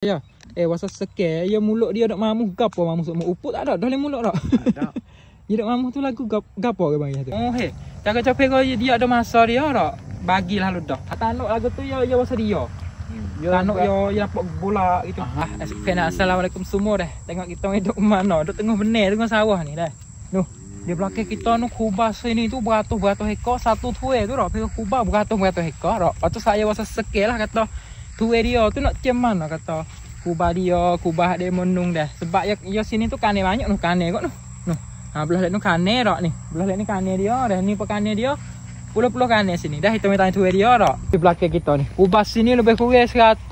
Ya. Wasa sekeh ya mulut dia nak mamuh gapo mamuh semua uput tak ada dah le mulut tak. Tak. Dia nak mamuh tu lagu gapo ke bang tu. Oh he. Jaga capek kau dia ada masa dia tak. Bagilah lu dah. Tanuk lagu tu ya wasa dia. Tanuk ya dapat bola gitu. Assalamualaikum semua dah. Tengok kita hidup mana, duk tengah benar tengah sawah ni dah. Noh, di belakang kita nu kubas ini tu beratus-beratus ekor satu tuai tu dak pergi kubas beratus-beratus ekor dak. Lepas tu saya wasa sekeh lah kata tuai dia tu nak macam mana kata kubah dia menung dah sebab ya sini tu kane banyak nu kane kok nu belah lek nu kane dak ni belah lek ni kane dia dah ni pekane dia puluh-puluh kane sini dah hitung tanya tuai dia dak di belakang kita ni kubah sini lebih kurang 120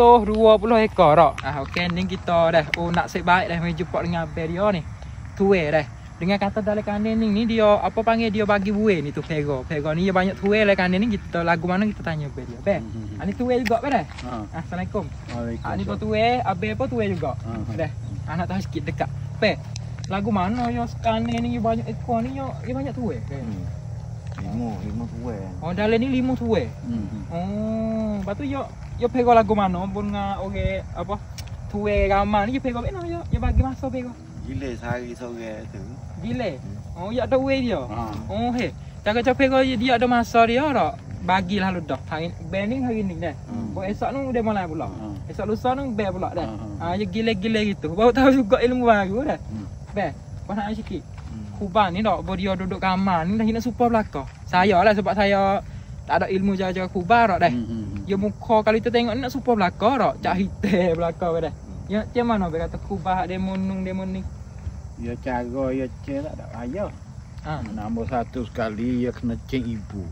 ekor dak. Okey ni kita dah nak sik baik dah mai jumpa dengan abang dia ni tuai dah dengan kata dalam kane ni dia apa panggil dia bagi buih ni tu pego ni dia banyak tuai dalam kane ni kita lagu mana kita tanya abang dia bang. Ani tuai juga dah. Assalamualaikum. Waalaikumsalam. Ani pun tuai, abe pun tuai juga. Dah. Anak tahu sikit dekat. Pe. Lagu mana yo sekarang ni banyak ekor ni yo banyak tuai. Lima tuai. Oh, dalam ni 5 tuai. Oh, lepas tu yo pego lagu mana pun ngah orang apa tuai ramai ni yo pego mana yo bagi masa pego. Gile sehari sore tu. Gile. Oh, ya ada tuai dia. Oh, he. Jaga pego dia ada masa dia tak? Bagilah lu dah. Banding hari ni dah. Esok nu dia mulai pula. Esok lusa nu bel pula dah. Ya gile-gile gitu. Baru tahu juga ilmu baru dah. Bel. Kau nak sikit. Kuban ni dak dia duduk kamar ni dah nak supaya belaka. Saya lah sebab saya tak ada ilmu jaga kuban dak dah. Ya muka kali tu tengok ni nak supaya belaka dak. Cak hitam belaka dah. Ya macam mana be kata kuban demon ni. Ya cara ya tak ada payah. Nombor satu sekali ya kena cek ibu.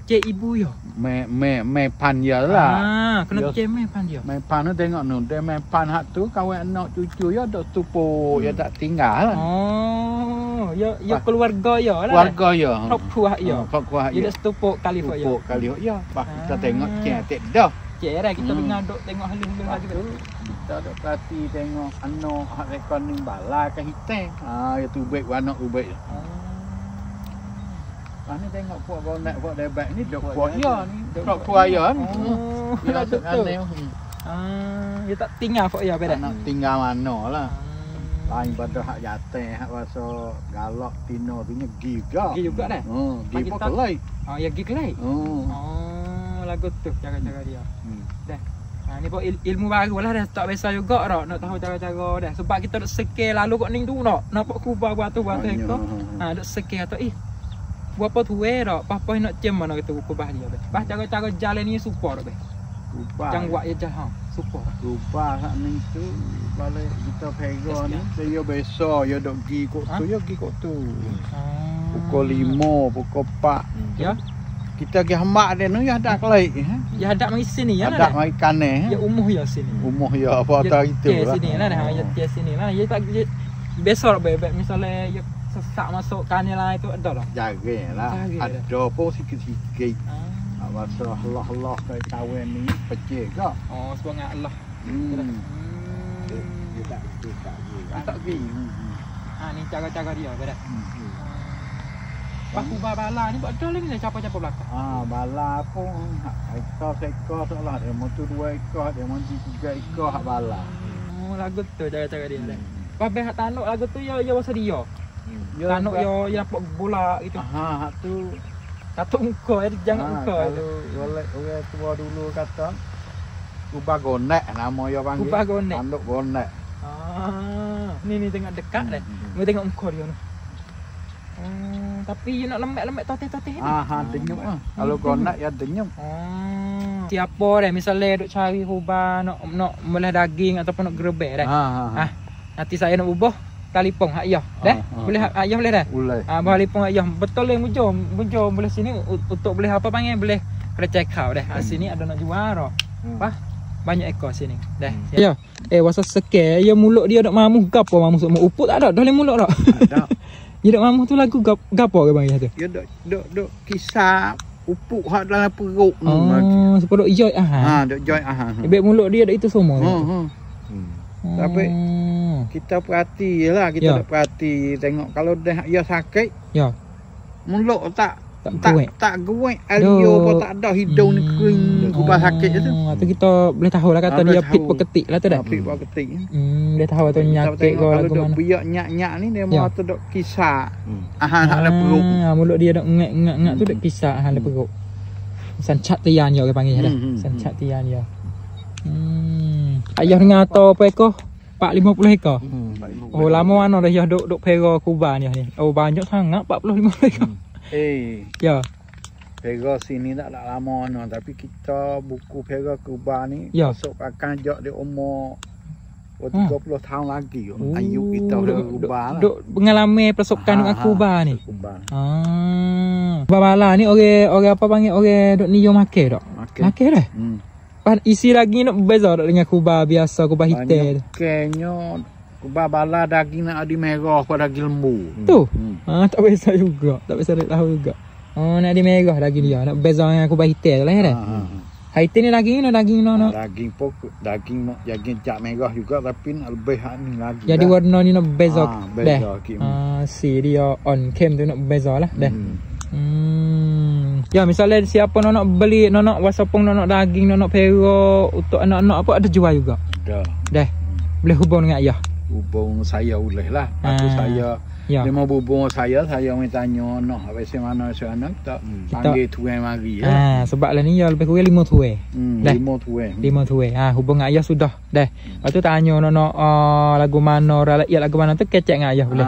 Cek ibu yo. Me pan dia lah. Kena cek me pan dia. Me pan tu tengok nu, dia me pan hak tu kawan anak cucu ya dak tupu, ya tak tinggal. Oh, ya keluarga ya lah. Keluarga ya. Kruah ya. Kruah ya. Dia setupuk kali ya. Setupuk kali ya. Bah kita tengok cek dah. Cek dah kita dengar duk tengok halus-halus lagi tu. Kita duk perhati tengok anak hak rekon ni balai ke hitam. Ya tu baik anak ubek. Ni tengok puak bonek puak debak ni dok puak ya ni. Dok puak ya ni. Ya tu aneh. Ya tak tinggal puak ya bedak. Nak tinggal mana lah. Lain pada hak jateh hak rasa galak tino tu nya gi juga. Gi juga dah. Gi pun kelai. Ya gi kelai. Lagu tu cara-cara dia. Dah. Ni pun ilmu baru lah dah tak biasa juga dak nak tahu cara-cara dah sebab kita duk sekeh lalu kat ning tu nak nampak kubah batu-batu ekor. Duk sekeh kata berapa tuai dak apa nak cem mana kata kubah dia be. Bah cara-cara jalan ni super dak be. Kubah. Jangan buat je jalan super. Kubah hak ni tu balik kita pego ni dia besar ya dok gi kok tu ya gi kok tu. Pukul 5, pukul 4. Ya. Kita pergi hamak dia ni ya dak kelai. Ya dak mari sini ya dak mari kane. Ya umuh ya sini. Umuh ya apa tahu itu lah. Sini lah dah ya tie sini lah. Ya tak besar bebek misalnya ya sesak masuk kanal itu ada tak? Jagalah. Ada pun sikit-sikit. Masa Allah kai kawan ni pecah ke? Oh, sebenarnya Allah. Dia tak tak pergi. Ni cara-cara dia betul. Paku bala ni buat dah lagi capa-capa belakang. Bala pun ekor seolah dia mau tu 2 ekor, dia mau 3 ekor hak bala. Lagu tu cara-cara dia dah. Babeh hak tanuk lagu tu ya masa dia. Tanuk ya dapat bola gitu. Hak tu katuk muka jangan muka. Kalau orang tua dulu kata kubah gonek nama dia panggil. Kubah gonek. Tanduk gonek. Ni tengok dekat dah. Mu tengok muka dia ni. Tapi you nak lembek toteh-toteh ni. Denyum Kalau gonek ya denyum. Siapa dah misalnya duk cari kubah nak melah daging ataupun nak gerebek dah. Nanti saya nak ubah telefon hak ayah dah boleh hak ayah boleh dah boleh telefon ayah betul le mujur boleh sini untuk boleh apa panggil boleh kena check out dah sini ada nak jual dah banyak ekor sini dah ya wasa sekeh ya mulut dia nak mamuh gapo mamuh semua uput tak ada dah le mulut tak ada dia nak mamuh tu lagu gapo ke bang tu ya dok kisah upuk hak dalam perut sepuluh joy dok joy ibek mulut dia dak itu semua tapi kita perhati je lah, kita dak perhati tengok kalau dah ya sakit. Ya. Mulut tak Tak kuat. Alio pun tak ada, hidung ni kering, kubah sakit je tu. Tu kita boleh tahu lah kata dia pit peketik lah tu dah. Pit peketik. Dia tahu tu nyakit kau lah ke mana. Kalau dok biak nyak-nyak ni dia mau tu dok kisah. Nak ada perut. Mulut dia dok ngak-ngak tu dok kisah ada perut. Sancat tian dia orang panggil dah. Sancat tian dia. Ayah dengan atau apa ekor? 450 ekor. Oh lama mana dah ayah duk pera Kuba ni. Oh banyak sangat 45 ekor. Ya. Pera sini tak lama no, tapi kita buku pera Kuba ni masuk akan jak di umur 30 tahun lagi. Ayu kita dah Kuba lah. Duk pengalaman persokan dengan Kuba ni. Babala ni orang apa panggil orang duk niyo makan dak. Makan dah. Isi lagi nak berbeza tak dengan Kuba biasa, Kuba hitam. Kayaknya Kuba bala daging nak ada merah pada daging lembu. Tu. Tak biasa juga. Tak biasa tahu juga. Nak ada merah daging dia. Nak berbeza dengan Kuba hitam lah ya. Hitam ni daging no. Daging pokok, daging jak merah juga tapi nak lebih ni lagi. Jadi warna ni nak berbeza. Beza. Si dia on cam tu nak berbeza lah dah. Ya misalnya siapa nak beli nak wasapong nak daging nak pera untuk anak-anak apa ada jual juga. Dah. Boleh hubung dengan ayah. Hubung saya boleh lah. Aku saya dia mau hubung saya minta tanya nak apa mana sana tak panggil tuan mari ya. Sebab lah ni ya lebih kurang 5 tuan. 5 tuan. Hubung dengan ayah sudah. Dah. Lepas tu tanya nak lagu mana lagu mana tu kecek dengan ayah boleh.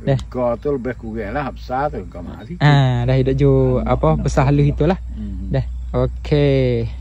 Dah. Kau tu lebih kurang lah besar tu kau mari. Dah hidup jo apa besar halus itulah. Dah. Okey.